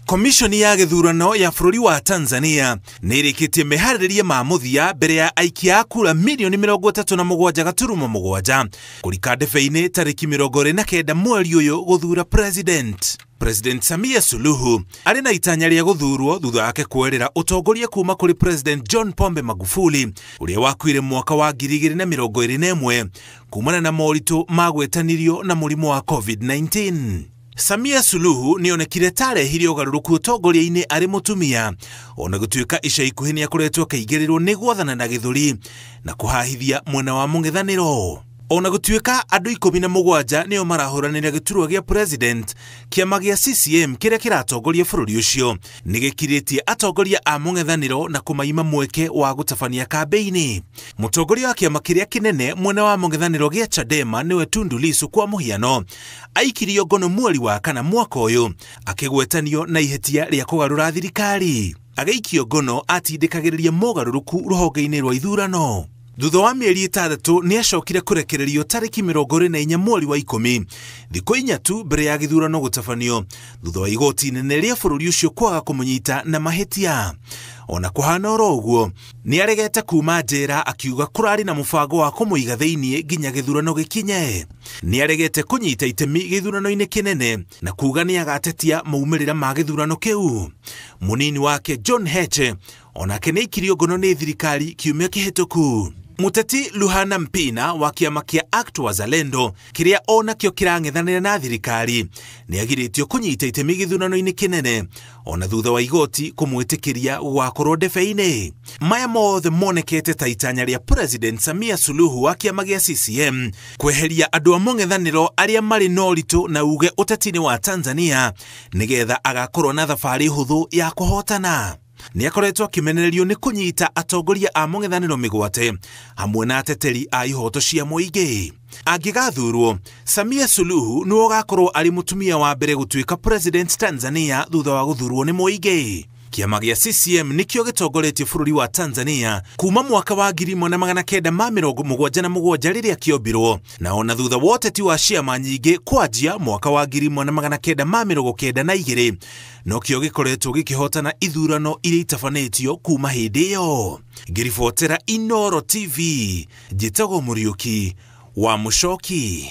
Komishoni ya githurano ya bũrũri wa Tanzania nĩrĩkĩtie meharĩrĩria ma mũthia mbere ya aikia a kura milioni 37.7 kũrika ndebe-inĩ tarĩki 29 mweri ũyũ gũthura president. President Samia Suluhu arĩ na itanya rĩa gũthurwo thutha wake kuerera ũtongoria kuma kũrĩ President John Pombe Magufuli ũrĩa wakuire mwaka wa 2021 kumana na moritũ ma gwetanirio na mũrimũ wa COVID-19. Samia Suluhu nĩonekire tarehirie ũgarũrũku ũtongoria-inĩ arĩ mũtumia, ona gũtuĩka ica ikuhĩ nĩakoretwo akĩigĩrĩrwo nĩ gwathana na gĩthũri na kũhahithia mwena wa mũng'ethanĩro. Ona gũtuĩka andũ 17 nĩo marahũranĩra gĩturwa gĩa president, kĩama gĩa CCM kĩrĩa kĩratongoria bũrũri ũcio nĩgĩkirĩtie atongoria a mũng'ethanĩro na kũmaima mweke wa gũtabania kambĩ-inĩ. Mũtongoria wa kĩama kĩrĩa kĩnene mwena wa mũng'ethanĩro gĩa Chadema nĩwe Tundu Lissu kwa mũhiano aikirio ngono mweri wa kana mwaka ũyũ akĩgwetanio na ihĩtia rĩa kũgarũra thirikari. Agaikio ngono atindĩkagĩrĩria mogarũrũku rũhonge-inĩ rwa ithurano. Thutha wa mĩeri 6 nĩacokire kũrekererio tarĩki 24 mweri wa 10, thikũ 4 tu mbere ya gĩthurano gũtabanio, thutha wa igoti inene rĩa bũrũri ũcio kwaga kũmũnyita na mahĩtia. Ona kũhana oro ũguo nĩaregete kuma njera akiuga kũrarĩ na mũbango wa kũmũiga thĩinĩ nginya gĩthurano gĩkinye. Nĩaregete kũnyita itemi gĩthurano-inĩ kĩnene na kuga nĩagatetia maumĩrĩra ma gĩthurano kĩu. Mũnini wake John Heche onake nĩaikirio ngono nĩ thirikari kiumia kĩhĩtũku. Muteti Luhana Mpina wa kĩama kĩa ACT Wazalendo kĩrĩa onakĩo kĩrang'ethanĩra na thirikari nĩagirĩtio kũnyita itemi gĩthurano-inĩ kĩnene ona thutha wa igoti kũmwĩtĩkĩria gũgakorwo ndebe-inĩ. Maya mothe monekete ta itanya rĩa President Samia Suluhu wa kĩama gĩa CCM kweheria andũ a mũng'ethanĩro arĩa marĩ na ũritũ na uge ũteti-inĩ wa Tanzania nĩgetha agakorwo na thabarĩ hũthũ ya kũhotana. Nĩakoretwo akĩmenererio nĩ kũnyita atongoria a mũng'ethanĩro mĩgwate hamwe na ateteri a ihoto cia mũingĩ. Angĩgathurwo, Samia Suluhu nĩwe ũgakorwo arĩ mũtumia wa mbere gũtuĩka president Tanzania thutha wa gũthurwo nĩ mũingĩ. Kĩama gĩa CCM nĩkĩo gĩtongoretie bũrũri wa Tanzania kuma mwaka wa 1977 rĩrĩa kĩombirwo, na ona thutha wa ũteti wa ciama nyingĩ kwanjia mwaka wa 1992 no kĩo gĩkoretwo gĩkĩhotana ithurano iria itabanĩtio kuma hĩndĩ ĩyo. Ngĩribotera Inooro TV, njĩtagwo Mũriũki wa Mũchoki.